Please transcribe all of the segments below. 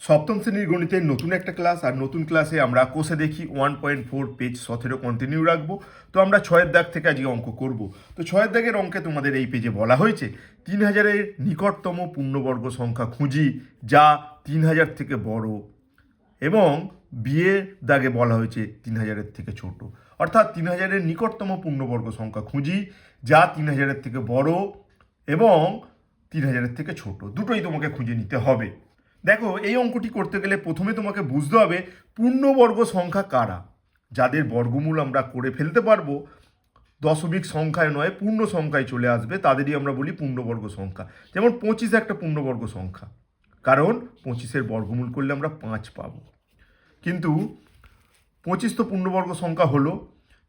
সপ্তম শ্রেণীর গণিতের নতুন একটা ক্লাস। আর নতুন ক্লাসে আমরা কোষে দেখি 1.4 পেজ 17 কন্টিনিউ রাখবো। তো আমরা 6-এর দাগ থেকে আজকে অঙ্ক করব। তো 6-এর দাগের অঙ্কে তোমাদের এই পেজে বলা হয়েছে 3000-এর নিকটতম পূর্ণবর্গ সংখ্যা খুঁজি যা 3000 থেকে বড়, এবং বিয়ের দাগে বলা হয়েছে 3000-এর থেকে ছোট। অর্থাৎ 3000-এর নিকটতম পূর্ণবর্গ সংখ্যা খুঁজি যা 3000-এর থেকে বড় এবং 3000-এর থেকে ছোট, দুটোই তোমাকে খুঁজে নিতে হবে। দেখো, এই অঙ্কটি করতে গেলে প্রথমে তোমাকে বুঝতে হবে পূর্ণবর্গ সংখ্যা কারা। যাদের বর্গমূল আমরা করে ফেলতে পারবো, দশমিক সংখ্যায় নয় পূর্ণ সংখ্যায় চলে আসবে, তাদেরই আমরা বলি পূর্ণবর্গ সংখ্যা। যেমন 25 একটা পূর্ণবর্গ সংখ্যা, কারণ 25-এর বর্গমূল করলে আমরা 5 পাবো। কিন্তু 25 তো পূর্ণবর্গ সংখ্যা হলো,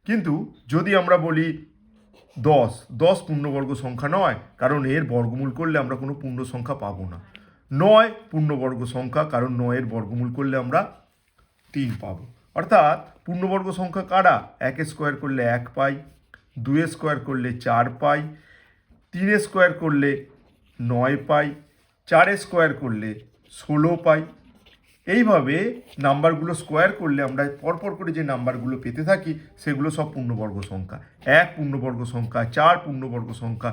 কিন্তু যদি আমরা বলি 10 পূর্ণবর্গ সংখ্যা নয়, কারণ এর বর্গমূল করলে আমরা কোনো পূর্ণ সংখ্যা পাবো না। 9 পূর্ণবর্গ সংখ্যা, কারণ 9-এর বর্গমূল করলে আমরা 3 পাবো। অর্থাৎ পূর্ণবর্গ সংখ্যা কারা? 1 স্কোয়ার করলে 1 পাই, 2 স্কোয়ার করলে 4 পাই, 3 স্কোয়ার করলে 9 পাই, 4 স্কোয়ার করলে 16 পাই। এইভাবে নাম্বারগুলো স্কোয়ার করলে আমরা পরপর করে যে নাম্বারগুলো পেতে থাকি সেগুলো সব পূর্ণবর্গ সংখ্যা। 1 পূর্ণবর্গ সংখ্যা, 4 পূর্ণবর্গ সংখ্যা,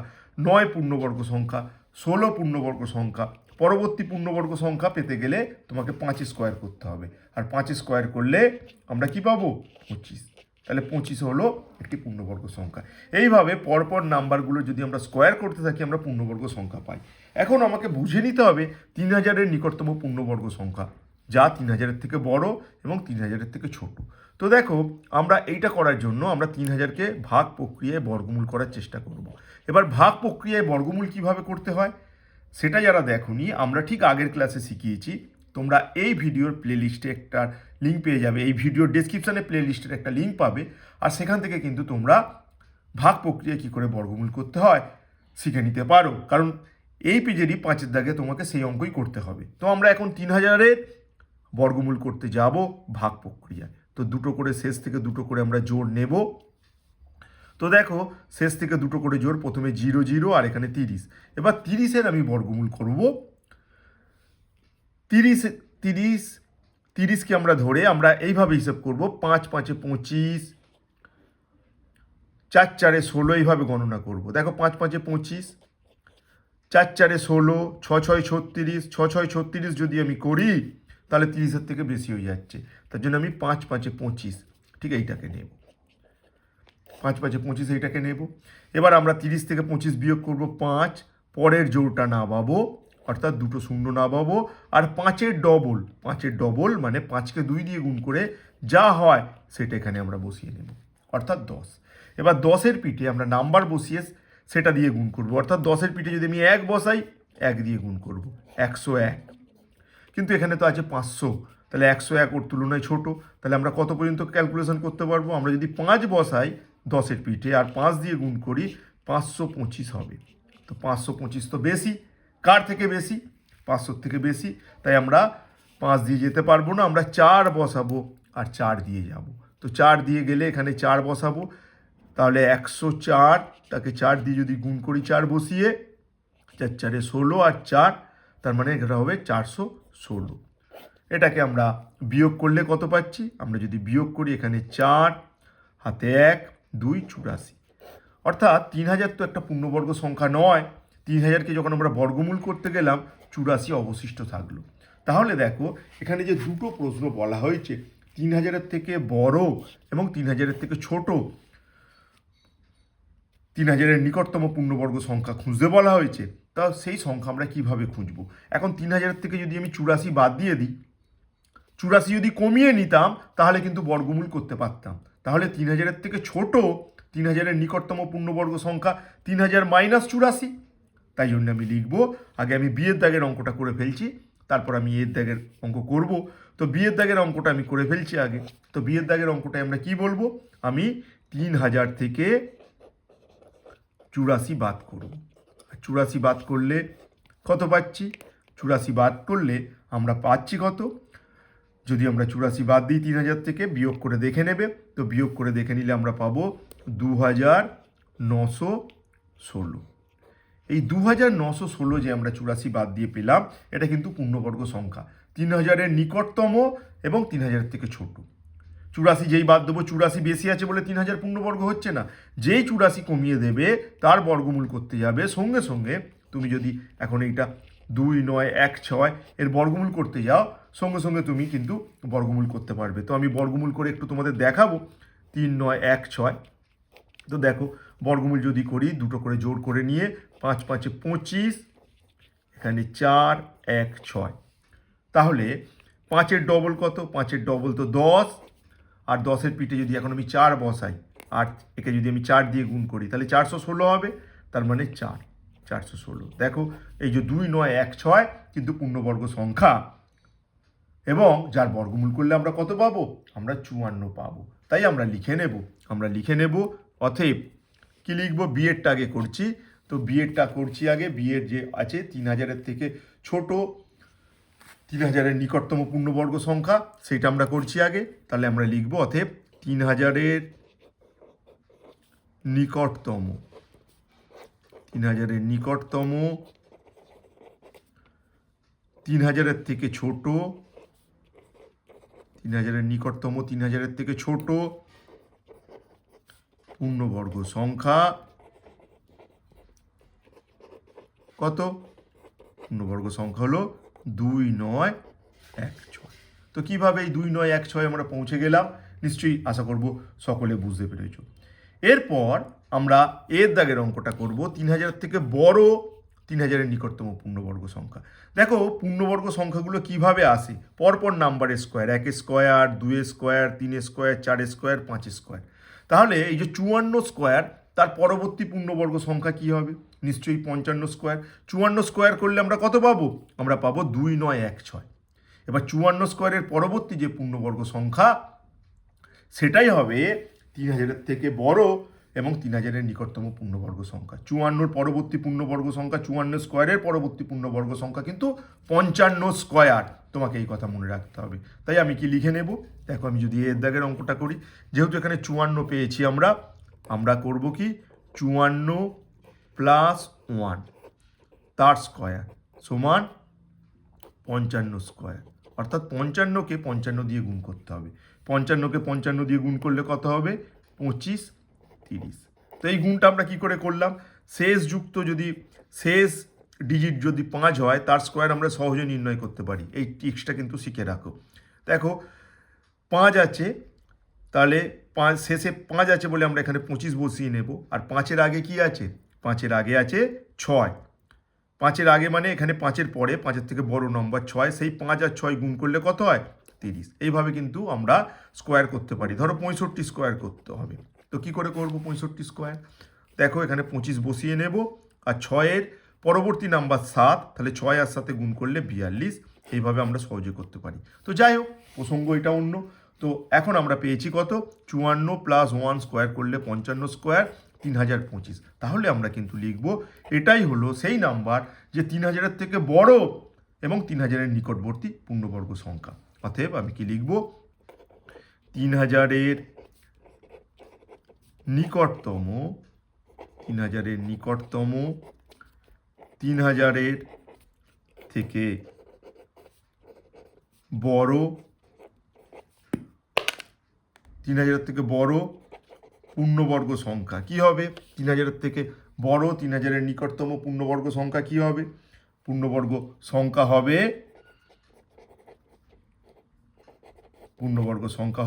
9 পূর্ণবর্গ সংখ্যা, 16 পূর্ণবর্গ সংখ্যা। পরবর্তী পূর্ণবর্গ সংখ্যা পেতে গেলে তোমাকে 5 স্কোয়ার করতে হবে, আর 5 স্কোয়ার করলে আমরা কি পাবো? 25। তাহলে 25 হলো একটি পূর্ণবর্গ সংখ্যা। এইভাবে পরপর নাম্বারগুলো যদি আমরা স্কোয়ার করতে থাকি আমরা পূর্ণবর্গ সংখ্যা পাই। এখন আমাকে বুঝে নিতে হবে 3000-এর নিকটতম পূর্ণবর্গ সংখ্যা যা 3000-এর থেকে বড় এবং 3000-এর থেকে ছোট। তো দেখো, আমরা এইটা করার জন্য আমরা 3000-কে ভাগ প্রক্রিয়ায় বর্গমূল করার চেষ্টা করব। এবার ভাগ প্রক্রিয়ায় বর্গমূল কিভাবে করতে হয় সেটা যারা দেখোনি, আমরা ঠিক আগের ক্লাসে শিখিয়েছি। তোমরা এই ভিডিওর প্লেলিস্টে একটা লিঙ্ক পেয়ে যাবে, এই ভিডিওর ডেসক্রিপশানে প্লেলিস্টের একটা লিঙ্ক পাবে, আর সেখান থেকে কিন্তু তোমরা ভাগ প্রক্রিয়ায় কী করে বর্গমূল করতে হয় শিখে নিতে পারো। কারণ এই পেজেরই 5-এর দাগে তোমাকে সেই অঙ্কই করতে হবে। তো আমরা এখন 3000-এর বর্গমূল করতে যাব ভাগ প্রক্রিয়ায়। তো দুটো করে শেষ থেকে দুটো করে আমরা জোড় নেব। তো দেখো, শেষ থেকে দুটো করে জোড়, প্রথমে 0 0 আর এখানে 30। এবার 30-এর আমি বর্গমূল করব। 30কে আমরা ধরে আমরা এইভাবে হিসাব করব, 5 5 25, 4 4 16, এইভাবে গণনা করব। দেখো, 5 5 25, 4 4 16, 6 6 36, 6 6 36 যদি আমি করি তাহলে 30-এর থেকে বেশি হয়ে যাচ্ছে। তার জন্য আমি 5 5 25 ঠিক এইটাকে নেব, 5 5 25 এইটাকে নেব। এবার আমরা 30 থেকে 25 বিয়োগ করব 5, পরের জোড়টা না পাবো, অর্থাৎ দুটো শূন্য না পাবো, আর 5-এর ডবল মানে 5কে 2 দিয়ে গুণ করে যা হয় সেটা এখানে আমরা বসিয়ে নেব, অর্থাৎ 10। এবার 10-এর পিঠে আমরা নাম্বার বসিয়ে সেটা দিয়ে গুণ করব, অর্থাৎ 10-এর পিঠে যদি আমি 1 বসাই 1 দিয়ে গুণ করব, 101। কিন্তু এখানে তো আছে 500, তাহলে 101 ওর তুলনায় ছোট। তাহলে আমরা কত পর্যন্ত ক্যালকুলেশন করতে পারবো? আমরা যদি 5 বসাই 10-এর পিঠে আর 5 দিয়ে গুণ করি 525 হবে। তো 525 তো বেশি, কার থেকে বেশি? 500 থেকে বেশি। তাই আমরা 5 দিয়ে যেতে পারবো না, আমরা 4 বসাবো আর 4 দিয়ে যাব। তো 4 দিয়ে গেলে এখানে 4 বসাবো, তাহলে 104, তাকে 4 দিয়ে যদি গুণ করি 4 বসিয়ে, 4 4 16 আর 4, তার মানে এটা হবে 416। এটাকে আমরা বিয়োগ করলে কত পাচ্ছি? আমরা যদি বিয়োগ করি এখানে 4 হাতে 1 2 84। অর্থাৎ 3000 তো একটা পূর্ণবর্গ সংখ্যা নয়। 3000-কে যখন আমরা বর্গমূল করতে গেলাম 84 অবশিষ্ট থাকলো। তাহলে দেখো, এখানে যে দুটো প্রশ্ন বলা হয়েছে 3000-এর থেকে বড় এবং 3000-এর থেকে ছোট, 3000-এর নিকটতম পূর্ণবর্গ সংখ্যা খুঁজতে বলা হয়েছে। তা সেই সংখ্যা আমরা কিভাবে খুঁজবো? এখন 3000-এর থেকে যদি আমি 84 বাদ দিয়ে দিই, 84 যদি কমিয়ে নিতাম তাহলে কিন্তু বর্গমূল করতে পারতাম। তাহলে 3000-এর থেকে ছোট, 3000-এর নিকটতম পূর্ণবর্গ সংখ্যা 3000 মাইনাস 84। তাই জন্য আমি লিখব, আগে আমি বিয়ের দাগের অঙ্কটা করে ফেলছি, তারপর আমি এর দাগের অঙ্ক করব। তো বিয়ের দাগের অঙ্কটা আমি করে ফেলছি আগে। তো বিয়ের দাগের অঙ্কটায় আমরা কি বলবো? আমি 3000 থেকে 84 বাদ করব। 84 বাদ করলে কত পাচ্ছি? 84 বাদ করলে আমরা পাচ্ছি কত? যদি আমরা 84 বাদ দিই 3000 থেকে, বিয়োগ করে দেখে নেবে। তো বিয়োগ করে দেখে নিলে আমরা পাবো 2916। এই 2916 যে আমরা 84 বাদ দিয়ে পেলাম, এটা কিন্তু পূর্ণবর্গ সংখ্যা, 3000-এর নিকটতম এবং 3000-এর থেকে ছোট। 84 যেই বাদ দেবো, 84 বেশি আছে বলে 3000 পূর্ণবর্গ হচ্ছে না, যেই 84 কমিয়ে দেবে তার বর্গমূল করতে যাবে, সঙ্গে সঙ্গে তুমি যদি এখন এইটা 2916 এর বর্গমূল করতে যাও, সঙ্গে সঙ্গে তুমি কিন্তু বর্গমূল করতে পারবে। তো আমি বর্গমূল করে একটু তোমাদের দেখাবো। 3916, তো দেখো বর্গমূল যদি করি, দুটো করে জোড় করে নিয়ে 5 5 25, এখানে 4 1 6, তাহলে 5-এর ডবল কত? 5-এর ডবল তো 10, আর 10-এর পিঠে যদি এখন আমি 4 বসাই আর একে যদি আমি 4 দিয়ে গুণ করি, তাহলে 416 হবে, তার মানে 416। দেখো এই যে 2916 কিন্তু পূর্ণবর্গ সংখ্যা, এবং যার বর্গমূল করলে আমরা কত পাবো? আমরা 54 পাবো। তাই আমরা লিখে নেব অতএব কি লিখবো? বিয়েরটা আগে করছি, তো বিয়েরটা করছি আগে। বিয়ের যে আছে 3000-এর থেকে ছোট, 3000-এর নিকটতম পূর্ণবর্গ সংখ্যা, সেইটা আমরা করছি আগে। তাহলে আমরা লিখবো অতএব 3000-এর নিকটতম, 3000-এর নিকটতম, 3000-এর থেকে ছোট, 3000-এর নিকটতম, 3000-এর থেকে ছোট পূর্ণবর্গ সংখ্যা কত? পূর্ণবর্গ সংখ্যা হলো 2916। তো কিভাবে এই 2916 আমরা পৌঁছে গেলাম, নিশ্চয়ই আশা করব সকলে বুঝতে পেরেছ। এরপর আমরা এর দাগের অঙ্কটা করব 3000 থেকে বড়, 3000-এর নিকটতম পূর্ণবর্গ সংখ্যা। দেখো পূর্ণবর্গ সংখ্যাগুলো কিভাবে আসে, পরপর নাম্বারের square, 1 square, 2 square, 3 square, 4 square, 5 square. তাহলে এই যে 54 স্কোয়ার, তার পরবর্তী পূর্ণবর্গ সংখ্যা কি হবে? নিশ্চয়ই 55 স্কোয়ার। 54 স্কোয়ার করলে আমরা কত পাবো? আমরা পাবো 2916। এবার 54 স্কোয়ারের পরবর্তী যে পূর্ণবর্গ সংখ্যা, সেটাই হবে 3000-এর থেকে বড় এবং 3000-এর নিকটতম পূর্ণবর্গ সংখ্যা। 54-র পরবর্তী পূর্ণবর্গ সংখ্যা, 54 স্কোয়ারের পরবর্তী পূর্ণবর্গ সংখ্যা কিন্তু 55 স্কোয়ার। তোমাকে এই কথা মনে রাখতে হবে। তাই আমি কি লিখে নেব? দেখো আমি যদি এর দাগের অঙ্কটা করি, যেহেতু এখানে 54 পেয়েছি আমরা করব কি 54 প্লাস 1 তার স্কোয়ার সমান 55 স্কোয়ার, অর্থাৎ 55-কে 55 দিয়ে গুণ করতে হবে। 55-কে 55 দিয়ে গুণ করলে কত হবে? 25 30। তো এই গুণটা আমরা কি করে করলাম? শেষ ডিজিট যদি 5 হয়, তার স্কোয়ার আমরা সহজে নির্ণয় করতে পারি। এই ট্রিক্সটা কিন্তু শিখে রাখো। দেখো 5 আছে, তাহলে শেষে 5 আছে বলে আমরা এখানে 25 বসিয়ে নেব। আর 5-এর আগে কি আছে? 5-এর আগে আছে 6। 5-এর আগে মানে এখানে 5-এর পরে, 5-এর থেকে বড় নম্বর 6, সেই 5 আর 6 গুণ করলে কত হয়? 30। এইভাবে কিন্তু আমরা স্কোয়ার করতে পারি। ধরো 65 স্কোয়ার করতে হবে, তো কি করে করব 65 স্কোয়ার? দেখো এখানে 25 বসিয়ে নেব, আর 6-এর পরবর্তী নাম্বার 7, তাহলে 6 আর 7 গুণ করলে 42। এইভাবে আমরা সহজে করতে পারি। তো যাই হোক, প্রসঙ্গ এটা অন্য। তো এখন আমরা পেয়েছি কত? 54 প্লাস 1 স্কোয়ার করলে 55 স্কোয়ার, 3025। তাহলে আমরা কিন্তু লিখব এটাই হলো সেই নাম্বার যে 3000-এর থেকে বড় এবং 3000-এর নিকটবর্তী পূর্ণবর্গ সংখ্যা। অতএব আমি কি লিখব? 3000-এর নিকটতম, 3000-এর নিকটতম, 3000-এর থেকে বড়, 3000-এর থেকে বড় পূর্ণবর্গ সংখ্যা কি হবে? 3000-এর থেকে বড়, 3000-এর নিকটতম পূর্ণবর্গ সংখ্যা কি হবে? পূর্ণবর্গ সংখ্যা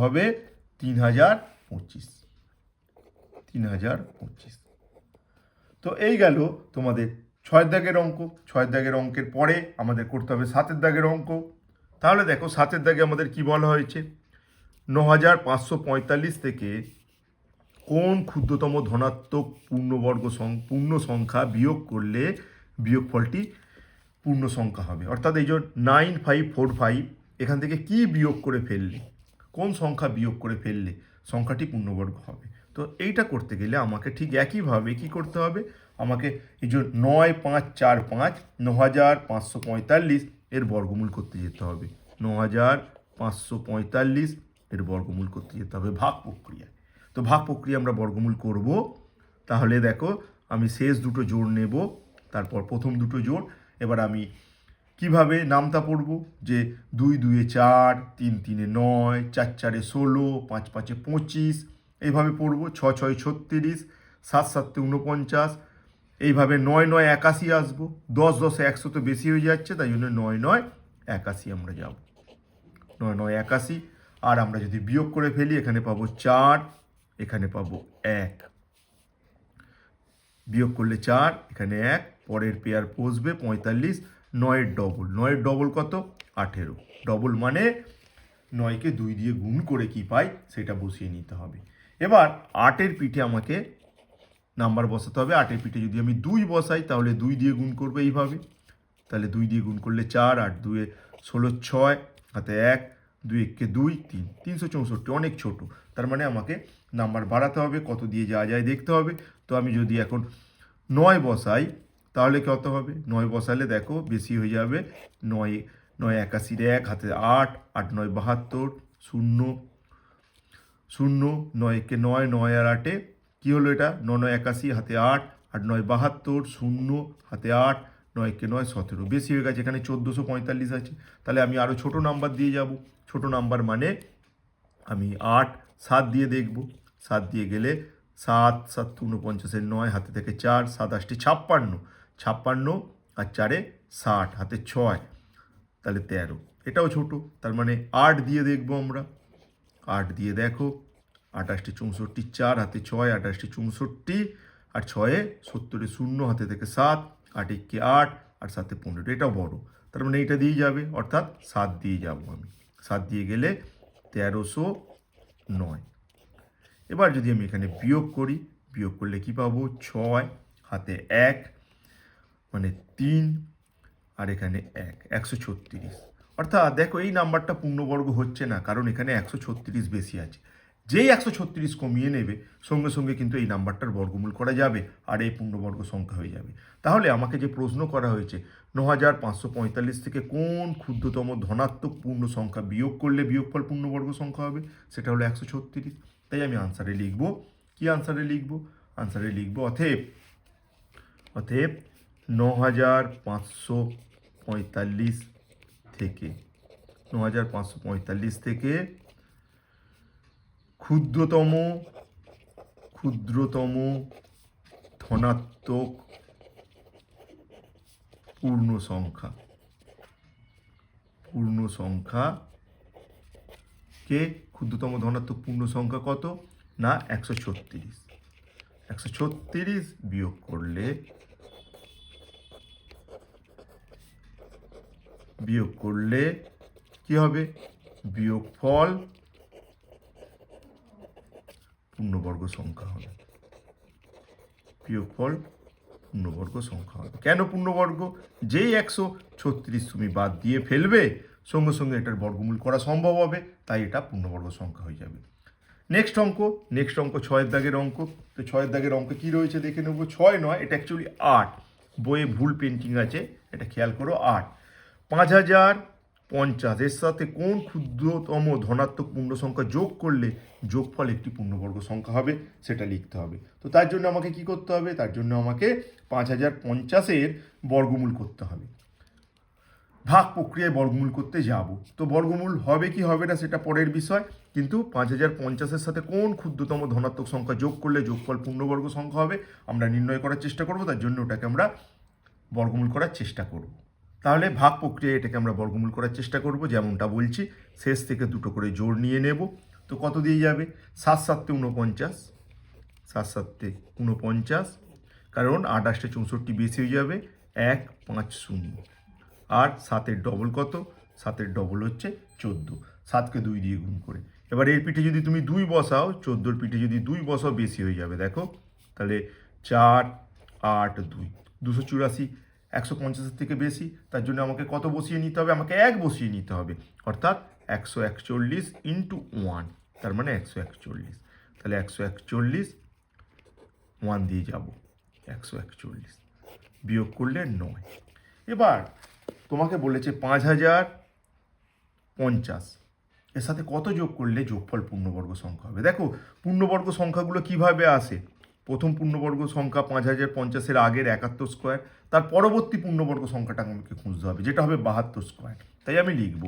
হবে 3025। 3025। তো এই গেল তোমাদের 6 দাগের অঙ্ক। 6 দাগের অঙ্কের পরে আমাদের করতে হবে 7 দাগের অঙ্ক। তাহলে দেখো 7 দাগে আমাদের কি বলা হয়েছে? 9545 থেকে কোন ক্ষুদ্রতম ধনাত্মক পূর্ণ সংখ্যা বিয়োগ করলে বিয়োগফলটি পূর্ণ সংখ্যা হবে? অর্থাৎ এই যে 9545, এখান থেকে কি বিয়োগ করে ফেললে, কোন সংখ্যা বিয়োগ করে ফেললে সংখ্যাটি পূর্ণবর্গ হবে? তো এইটা করতে গেলে আমাকে ঠিক একইভাবে কি করতে হবে? আমাকে এই যে 9545, 9545 এর বর্গমূল করতে যেতে হবে। 9545 এর বর্গমূল করতে যেতে হবে ভাগ প্রক্রিয়ায়। তো ভাগ প্রক্রিয়া আমরা বর্গমূল করব। তাহলে দেখো আমি শেষ দুটো জোড় নেব, তারপর প্রথম দুটো জোড়। এবার আমি কিভাবে নামতা পড়ব, যে 2 2 4, 3 3 9, 4 4 16, 5 5 25, এইভাবে পড়ব। 6 6 36, 7 7 49, এইভাবে 9 9 81 আসবো। 10 10 100 তো বেশি হয়ে যাচ্ছে, তাই জন্য 9 9 81 আমরা যাব। 9 9 81। আর আমরা যদি বিয়োগ করে ফেলি, এখানে পাবো 4, এখানে পাবো 1। বিয়োগ করলে 4, এখানে 1, পরের পেয়ার বসবে 45। 9-এর ডবল, 9-এর ডবল কত? 18। ডবল মানে 9কে 2 দিয়ে গুণ করে কি পাই সেটা বসিয়ে নিতে হবে। এবার 8-এর পিঠে আমাকে নাম্বার বসাতে হবে। 8-এর পিঠে যদি আমি 2 বসাই, তাহলে 2 দিয়ে গুণ করবো এইভাবে। তাহলে 2 দিয়ে গুণ করলে 4, 8 2 16, 6, হাতে 1, 2 1 2, 3, 364, অনেক ছোট। তার মানে আমাকে নাম্বার বাড়াতে হবে, কত দিয়ে যাওয়া যায় দেখতে হবে। তো আমি যদি এখন 9 বসাই, তাহলে কত হবে? 9 বসালে দেখো বেশি হয়ে যাবে। 9 9 81, 1, হাতে 8, 8 9 72, 0 0, 9 1 9, 9 আর 8 কি হলো এটা? 9 9 81, হাতে 8, 8 9 72, 0, হাতে 8, 9 1 9 17। বেশি হয়ে গেছে, এখানে 1445 আছে। তাহলে আমি আরও ছোট নাম্বার দিয়ে যাব। ছোট নাম্বার মানে আমি 8 7 দিয়ে দেখব। 7 দিয়ে গেলে 7 7 49, 9, হাতে থেকে 4, 7 8 56, 56 আর 4 60, হাতে 6, তাহলে 13। এটাও ছোট, তার মানে 8 দিয়ে দেখবো আমরা। 8 দিয়ে দেখো, 28 64, 4, হাতে 6, 28 64 আর 6 70, 0, হাতে থেকে 7, 8 1 8 আর 7 15। এটাও বড়, তার মানে এইটা দিয়ে যাবে, অর্থাৎ 7 দিয়ে যাব আমি। 7 দিয়ে গেলে 1309। এবার যদি আমি এখানে বিয়োগ করি, বিয়োগ করলে কি পাবো? 6, হাতে 1 মানে 3 আর এখানে 1, 136। অর্থাৎ দেখো এই নাম্বারটা পূর্ণবর্গ হচ্ছে না, কারণ এখানে 136 বেশি আছে। যেই 136 কমিয়ে নেবে, সঙ্গে সঙ্গে কিন্তু এই নাম্বারটার বর্গমূল করা যাবে আর এই পূর্ণবর্গ সংখ্যা হয়ে যাবে। তাহলে আমাকে যে প্রশ্ন করা হয়েছে, 9545 থেকে কোন ক্ষুদ্রতম ধনাত্মক পূর্ণ সংখ্যা বিয়োগ করলে বিয়োগফল পূর্ণবর্গ সংখ্যা হবে, সেটা হলো 136। তাই আমি আনসারে লিখব, কি আনসারে লিখব? আনসারে লিখব অতএব 9545 থেকে 9545 থেকে ক্ষুদ্রতম ধনাত্মক পূর্ণ সংখ্যাকে ক্ষুদ্রতম ধনাত্মক পূর্ণ সংখ্যা কত না 136। 136 বিয়োগ করলে কি হবে? বিয়োগফল পূর্ণবর্গ সংখ্যা হবে। বিয়োগফল পূর্ণবর্গ সংখ্যা হবে। কেন পূর্ণবর্গ? যেই 136 তুমি বাদ দিয়ে ফেলবে, সঙ্গে সঙ্গে এটার বর্গমূল করা সম্ভব হবে, তাই এটা পূর্ণবর্গ সংখ্যা হয়ে যাবে। নেক্সট অঙ্ক 6-এর দাগের অঙ্ক। তো 6-এর দাগের অঙ্ক কী রয়েছে দেখে নেব। 6 নয়, এটা অ্যাকচুয়ালি 8। বইয়ে ভুল পেন্টিং আছে, এটা খেয়াল করো। 8 5050 এর সাথে কোন ক্ষুদ্রতম ধনাত্মক পূর্ণ সংখ্যা যোগ করলে যোগফল একটি পূর্ণবর্গ সংখ্যা হবে, সেটা লিখতে হবে। তো তার জন্য আমাকে কি করতে হবে? তার জন্য আমাকে 5050-এর বর্গমূল করতে হবে। ভাগ প্রক্রিয়ায় বর্গমূল করতে যাব। তো বর্গমূল হবে কি হবে না সেটা পরের বিষয়, কিন্তু 5050-এর সাথে কোন ক্ষুদ্রতম ধনাত্মক সংখ্যা যোগ করলে যোগফল পূর্ণবর্গ সংখ্যা হবে আমরা নির্ণয় করার চেষ্টা করব। তার জন্য ওটাকে আমরা বর্গমূল করার চেষ্টা করব। তাহলে ভাগ প্রক্রিয়ায় এটাকে আমরা বর্গমূল করার চেষ্টা করব। যেমনটা বলছি, শেষ থেকে দুটো করে জোড় নিয়ে নেব। তো কত দিয়ে যাবে? 7 7 49, 7 7 49, কারণ 28 64 বেশি হয়ে যাবে, 1 5 0। আর 7-এর ডবল কত? 7-এর ডবল হচ্ছে 14। 7কে 2 দিয়ে গুণ করে। এবার এর পিঠে যদি তুমি 2 বসাও, 14-র পিঠে যদি 2 বসাও বেশি হয়ে যাবে। দেখো তাহলে 4 8 2 284, 150-এর থেকে বেশি। তার জন্য আমাকে কত বসিয়ে নিতে হবে? আমাকে 1 বসিয়ে নিতে হবে, অর্থাৎ 141 ইন্টু 1, তার মানে 141। তাহলে 141 1 দিয়ে যাব, 141 বিয়োগ করলে 9। এবার তোমাকে বলেছে 5050 এর সাথে কত যোগ করলে যোগফল পূর্ণবর্গ সংখ্যা হবে। দেখো পূর্ণবর্গ সংখ্যাগুলো কিভাবে আসে, প্রথম পূর্ণবর্গ সংখ্যা 5050-এর আগের 71 স্কোয়ার, তার পরবর্তী পূর্ণবর্গ সংখ্যাটা আমাকে খুঁজতে হবে, যেটা হবে 72 স্কোয়ার। তাই আমি লিখব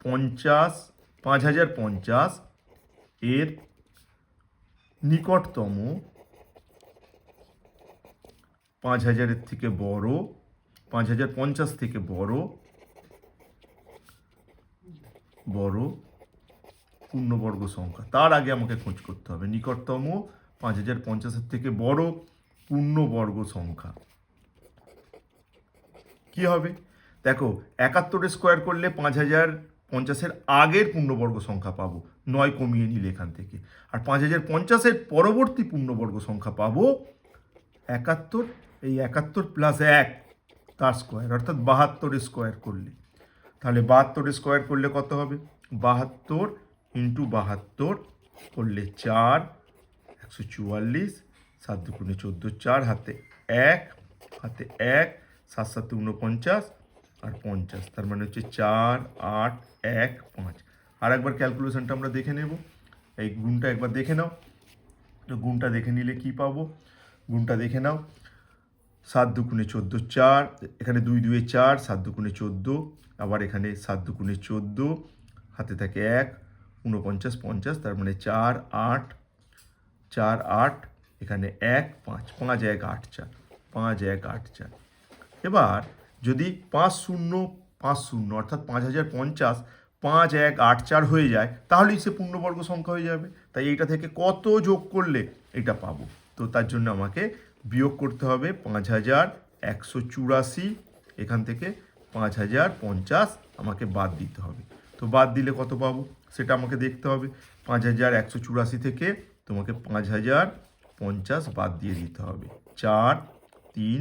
5050 এর নিকটতম 5000-এর থেকে বড়, 5050 থেকে বড় পূর্ণবর্গ সংখ্যা। তার আগে আমাকে খোঁজ করতে হবে নিকটতম 5050-এর থেকে বড় পূর্ণবর্গ সংখ্যা। কি হবে? দেখো, 71 স্কোয়ার করলে 5050-এর আগের পূর্ণবর্গ সংখ্যা পাবো, 9 কমিয়ে নিলে এখান থেকে। আর 5050-এর পরবর্তী পূর্ণবর্গ সংখ্যা পাবো 71, এই 71 প্লাস 1 তার স্কোয়ার, অর্থাৎ 72 স্কোয়ার করলে। তাহলে 72 স্কোয়ার করলে কত হবে? 72 ইন্টু 72 করলে 4, 144, 7 দুগুণে 14, 4 হাতে 1, 7 7 49 আর 50, তার মানে হচ্ছে 4 8 1 5। আর একবার ক্যালকুলেশনটা আমরা দেখে নেব, এই গুণটা একবার দেখে নাও। তো গুণটা দেখে নিলে কি পাবো? গুণটা দেখে নাও, 7 দুগুণে 14, 4, এখানে 2 2 4, 7 দুগুণে 14, আবার এখানে 7 দুগুণে 14, হাতে থাকে 1, 49 50, তার মানে 4 8, 4 8, এখানে 1 5, 5 1 8 4, 5 1 8 4। এবার যদি 5 0 5 0 অর্থাৎ 5050 5 1 8 4 হয়ে যায়, তাহলেই সে পূর্ণবর্গ সংখ্যা হয়ে যাবে। তাই এইটা থেকে কত যোগ করলে এটা পাবো? তো তার জন্য আমাকে বিয়োগ করতে হবে 5184, এখান থেকে 5050 আমাকে বাদ দিতে হবে। তো বাদ দিলে কত পাবো সেটা আমাকে দেখতে হবে। 5184 থেকে তোমাকে 5050 বাদ দিয়ে দিতে হবে। 4 3,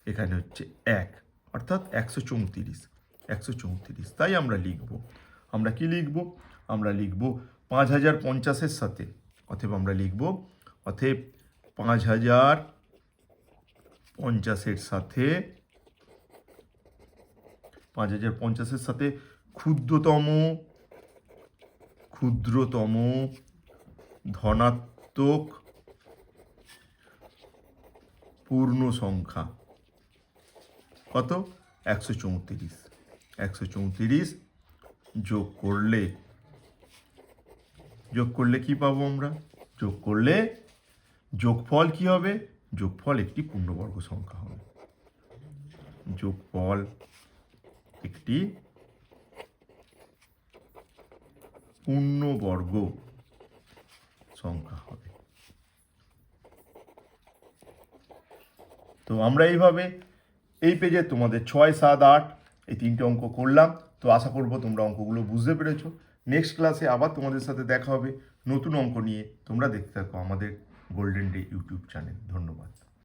এখানে হচ্ছে 1, অর্থাৎ 134। তাই আমরা লিখব, আমরা কি লিখব? আমরা লিখব 5050-এর সাথে, অতএব আমরা লিখব অতএব 5050-এর সাথে 5050-এর সাথে ক্ষুদ্রতম ধনাত্মক পূর্ণ সংখ্যা কত? 134 যোগ করলে কি পাবো আমরা? যোগ করলে যোগফল কি হবে? যোগফল একটি পূর্ণবর্গ সংখ্যা হবে। যোগফল একটি পূর্ণবর্গ সংখ্যা হবে। তো আমরা এইভাবে এই পেজে তোমাদের 6 7 8 এই 3টে অঙ্ক করলাম। তো আশা করব তোমরা অঙ্কগুলো বুঝতে পেরেছো। নেক্সট ক্লাসে আবার তোমাদের সাথে দেখা হবে নতুন অঙ্ক নিয়ে। তোমরা দেখতে থাকো আমাদের গোল্ডেন ডে ইউটিউব চ্যানেল। ধন্যবাদ।